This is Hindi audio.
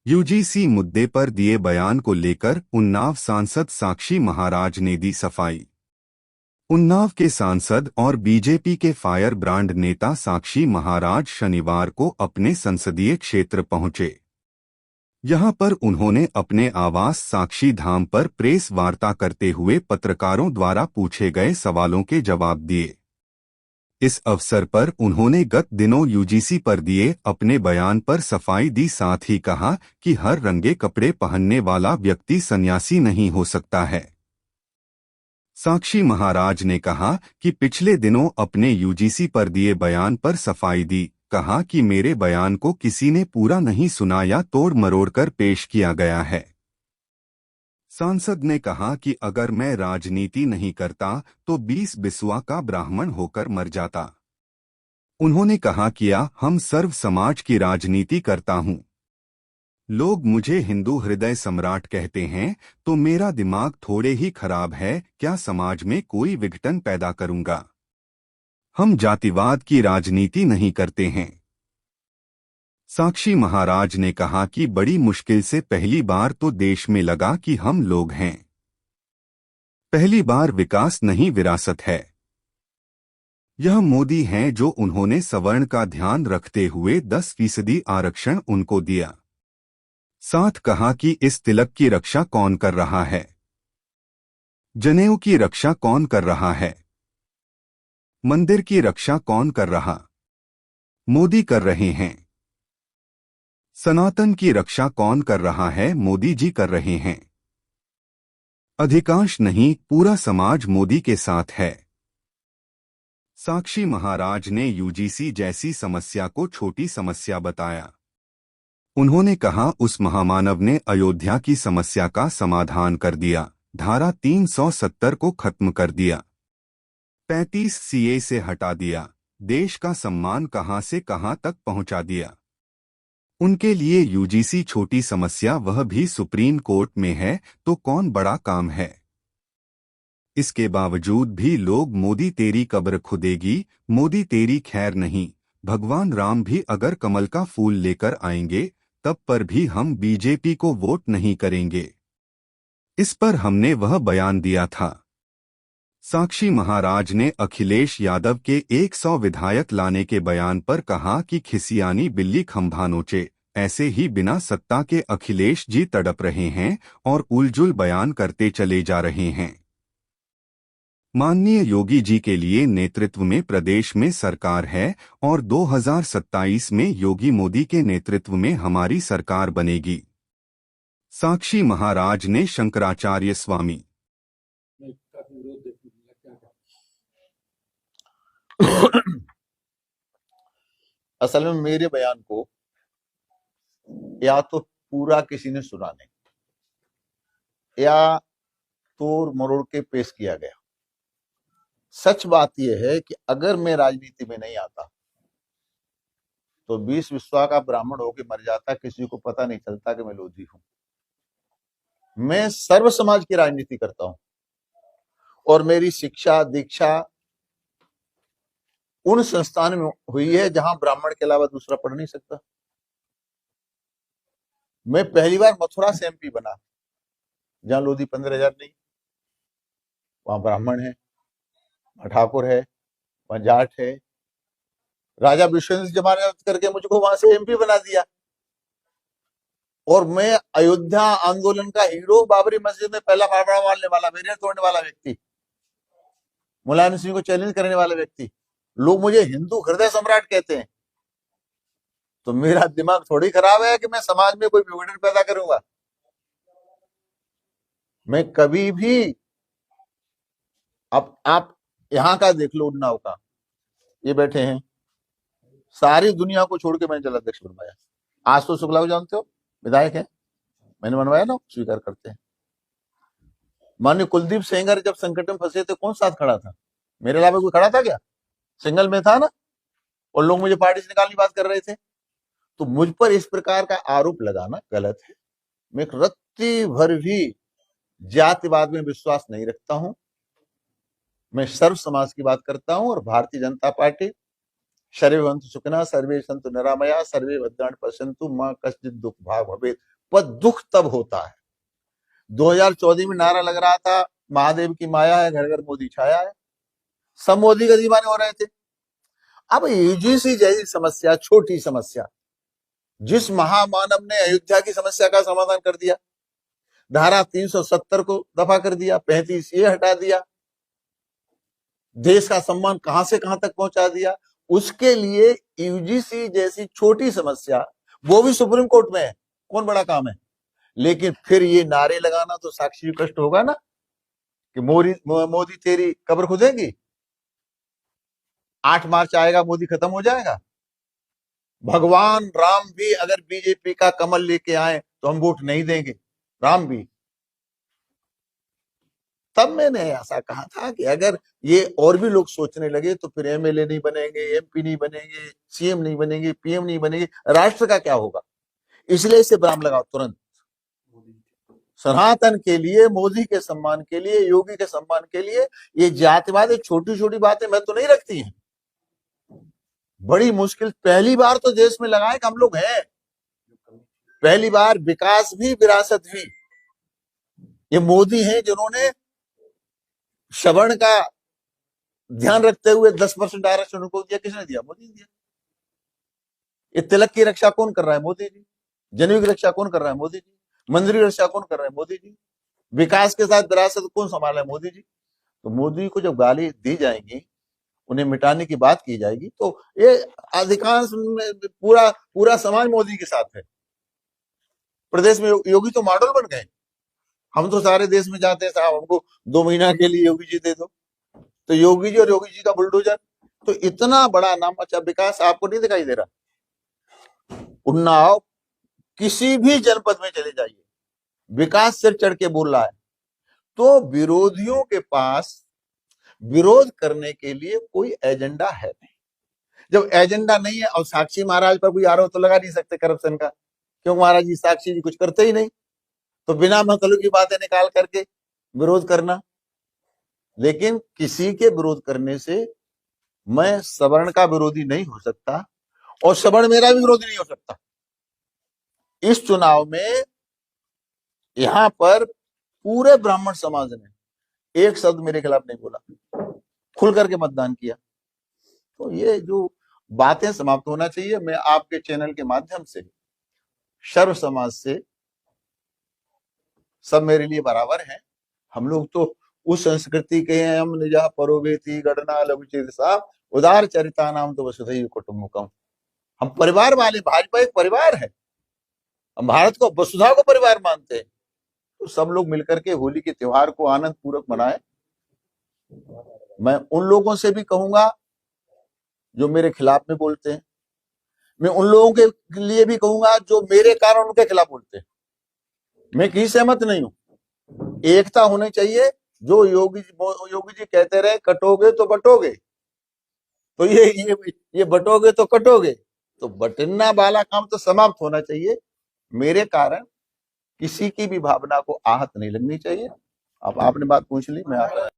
यूजीसी मुद्दे पर दिए बयान को लेकर उन्नाव सांसद साक्षी महाराज ने दी सफाई। उन्नाव के सांसद और बीजेपी के फायर ब्रांड नेता साक्षी महाराज शनिवार को अपने संसदीय क्षेत्र पहुंचे। यहां पर उन्होंने अपने आवास साक्षी धाम पर प्रेस वार्ता करते हुए पत्रकारों द्वारा पूछे गए सवालों के जवाब दिए। इस अवसर पर उन्होंने गत दिनों यूजीसी पर दिए अपने बयान पर सफाई दी, साथ ही कहा कि हर रंगे कपड़े पहनने वाला व्यक्ति सन्यासी नहीं हो सकता है। साक्षी महाराज ने कहा कि पिछले दिनों अपने यूजीसी पर दिए बयान पर सफाई दी, कहा कि मेरे बयान को किसी ने पूरा नहीं सुना या तोड़ मरोड़ कर पेश किया गया है। सांसद ने कहा कि अगर मैं राजनीति नहीं करता तो 20 बिस्वा का ब्राह्मण होकर मर जाता। उन्होंने कहा कि हम सर्व समाज की राजनीति करता हूं। लोग मुझे हिंदू हृदय सम्राट कहते हैं तो मेरा दिमाग थोड़े ही खराब है, क्या समाज में कोई विघटन पैदा करूंगा। हम जातिवाद की राजनीति नहीं करते हैं। साक्षी महाराज ने कहा कि बड़ी मुश्किल से पहली बार तो देश में लगा कि हम लोग हैं। पहली बार विकास नहीं विरासत है। यह मोदी हैं जो उन्होंने सवर्ण का ध्यान रखते हुए 10% आरक्षण उनको दिया। साथ कहा कि इस तिलक की रक्षा कौन कर रहा है, जनेऊ की रक्षा कौन कर रहा है, मंदिर की रक्षा कौन कर रहा, मोदी कर रहे हैं। सनातन की रक्षा कौन कर रहा है, मोदी जी कर रहे हैं। अधिकांश नहीं, पूरा समाज मोदी के साथ है। साक्षी महाराज ने यूजीसी जैसी समस्या को छोटी समस्या बताया। उन्होंने कहा उस महामानव ने अयोध्या की समस्या का समाधान कर दिया, धारा 370 को खत्म कर दिया, 35 सीए से हटा दिया, देश का सम्मान कहां से कहां तक पहुंचा दिया। उनके लिए यूजीसी छोटी समस्या, वह भी सुप्रीम कोर्ट में है, तो कौन बड़ा काम है। इसके बावजूद भी लोग मोदी तेरी कब्र खुदेगी, मोदी तेरी खैर नहीं, भगवान राम भी अगर कमल का फूल लेकर आएंगे तब पर भी हम बीजेपी को वोट नहीं करेंगे। इस पर हमने वह बयान दिया था। साक्षी महाराज ने अखिलेश यादव के 100 विधायक लाने के बयान पर कहा कि खिसियानी बिल्ली खंभा नोचे, ऐसे ही बिना सत्ता के अखिलेश जी तड़प रहे हैं और उलझुल बयान करते चले जा रहे हैं। माननीय योगी जी के लिए नेतृत्व में प्रदेश में सरकार है और 2027 में योगी मोदी के नेतृत्व में हमारी सरकार बनेगी। साक्षी महाराज ने शंकराचार्य स्वामी असल में मेरे बयान को या तो पूरा किसी ने सुना नहीं या तोड़ मरोड़ के पेश किया गया। सच बात यह है कि अगर मैं राजनीति में नहीं आता तो 20 बिस्वा का ब्राह्मण होकर मर जाता, किसी को पता नहीं चलता कि मैं लोधी हूं। मैं सर्व समाज की राजनीति करता हूं और मेरी शिक्षा दीक्षा उन संस्थान में हुई है जहां ब्राह्मण के अलावा दूसरा पढ़ नहीं सकता। मैं पहली बार मथुरा से एमपी बना, जहां लोधी 15,000 नहीं, वहां ब्राह्मण है, वहां ठाकुर है, वहां जाट है। राजा विश्वेंद्र जमानत करके मुझको वहां से एमपी बना दिया और मैं अयोध्या आंदोलन का हीरो, बाबरी मस्जिद में पहला फावड़ा मारने वाला, बैरियर तोड़ने वाला व्यक्ति, मुलायम सिंह को चैलेंज करने वाला व्यक्ति। लोग मुझे हिंदू हृदय सम्राट कहते हैं, तो मेरा दिमाग थोड़ी खराब है कि मैं समाज में कोई विघटन पैदा करूंगा। मैं कभी भी, अब आप यहां का देख लो, उन्नाव का, ये बैठे हैं, सारी दुनिया को छोड़ के मैंने जल अध्यक्ष बनवाया। आज तो शुक्ला को जानते हो, विधायक है, मैंने बनवाया ना, स्वीकार करते हैं। माननीय कुलदीप सेंगर जब संकट में फंसे थे, कौन साथ खड़ा था? मेरे अलावा कोई खड़ा था क्या? सिंगल में था ना, और लोग मुझे पार्टी से निकालने की बात कर रहे थे। तो मुझ पर इस प्रकार का आरोप लगाना गलत है। मैं रत्ती भर भी जातिवाद में विश्वास नहीं रखता हूं। मैं सर्व समाज की बात करता हूं और भारतीय जनता पार्टी सर्वे भवन्तु सुखिनः, सर्वे सन्तु निरामया, सर्वे भद्राणि पश्यन्तु, मां कश्चित् दुःख भाग् भवेत्, पर दुख तब होता है। 2014 में नारा लग रहा था, महादेव की माया है, घर घर मोदी छाया है, सब मोदी का दीवाने हो रहे थे। अब यूजीसी जैसी समस्या, छोटी समस्या, जिस महामानव ने अयोध्या की समस्या का समाधान कर दिया, धारा 370 को दफा कर दिया, 35 ये हटा दिया, देश का सम्मान कहां से कहां तक पहुंचा दिया, उसके लिए यूजीसी जैसी छोटी समस्या, वो भी सुप्रीम कोर्ट में है, कौन बड़ा काम है। लेकिन फिर ये नारे लगाना तो साक्षी कष्ट होगा ना कि मोदी तेरी कब्र खुदेगी, 8 मार्च आएगा, मोदी खत्म हो जाएगा। भगवान राम भी अगर बीजेपी का कमल लेके आए तो हम वोट नहीं देंगे, राम भी। तब मैंने ऐसा कहा था कि अगर ये और भी लोग सोचने लगे तो फिर एमएलए नहीं बनेंगे, एमपी नहीं बनेंगे, सीएम नहीं बनेंगे, पीएम नहीं बनेंगे, राष्ट्र का क्या होगा। इसलिए इसे विराम लगाओ तुरंत। सनातन के लिए, मोदी के सम्मान के लिए, योगी के सम्मान के लिए ये जातिवाद, छोटी छोटी बातें मैं तो नहीं रखती हैं। बड़ी मुश्किल, पहली बार तो देश में लगाए कि हम लोग हैं, पहली बार विकास भी विरासत भी। ये मोदी हैं जिन्होंने सवर्ण का ध्यान रखते हुए 10% आरक्षण उनको दिया। किसने दिया? मोदी ने दिया। ये तिलक की रक्षा कौन कर रहा है? मोदी जी। जनेऊ की रक्षा कौन कर रहा है? मोदी जी। मंदिर की रक्षा कौन कर रहा है? मोदी जी। विकास के साथ विरासत कौन संभाला है? मोदी जी। तो मोदी को जब गाली दी जाएगी, उन्हें मिटाने की बात की जाएगी, तो ये अधिकांश पूरा पूरा समाज मोदी के साथ है। प्रदेश में योगी तो मॉडल बन गए। हम तो सारे देश में जाते हैं, साहब हमको 2 महीना के लिए योगी जी दे दो, तो योगी जी और योगी जी का बुलडोजर। तो इतना बड़ा नाम, अच्छा विकास आपको नहीं दिखाई दे रहा? उन्नाव किसी भी जनपद में चले जाइए, विकास सिर चढ़ के बोल रहा है। तो विरोधियों के पास विरोध करने के लिए कोई एजेंडा है नहीं। जब एजेंडा नहीं है, और साक्षी महाराज पर कोई आरोप तो लगा नहीं सकते करप्शन का, क्यों महाराज जी साक्षी जी कुछ करते ही नहीं, तो बिना मतलब की बातें निकाल करके विरोध करना। लेकिन किसी के विरोध करने से मैं सवर्ण का विरोधी नहीं हो सकता, और सवर्ण मेरा भी विरोधी नहीं हो सकता। इस चुनाव में यहां पर पूरे ब्राह्मण समाज ने एक शब्द मेरे खिलाफ नहीं बोला, खुल करके मतदान किया। तो ये जो बातें समाप्त होना चाहिए। मैं आपके चैनल के माध्यम से सर्व समाज से, सब मेरे लिए बराबर हैं। हम लोग तो उस संस्कृति के हैं, हम निजा परोवेती गणना लघुचिर सा उदार चरिता नाम तो वसुधैव कुटुंबकम। हम परिवार वाले, भाजपा एक परिवार है, हम भारत को, वसुधा को परिवार मानते हैं। तो सब लोग मिलकर के होली के त्योहार को आनंद पूर्वक मनाएं। मैं उन लोगों से भी कहूंगा जो मेरे खिलाफ में बोलते हैं, मैं उन लोगों के लिए भी कहूंगा जो मेरे कारण उनके खिलाफ बोलते हैं। मैं किसी सहमत नहीं हूं। एकता होनी चाहिए। जो योगी जी कहते रहे, कटोगे तो बटोगे, तो ये बटोगे तो कटोगे, तो बटना वाला काम तो समाप्त होना चाहिए। मेरे कारण किसी की भी भावना को आहत नहीं लगनी चाहिए। अब आपने बात पूछ ली, मैं आता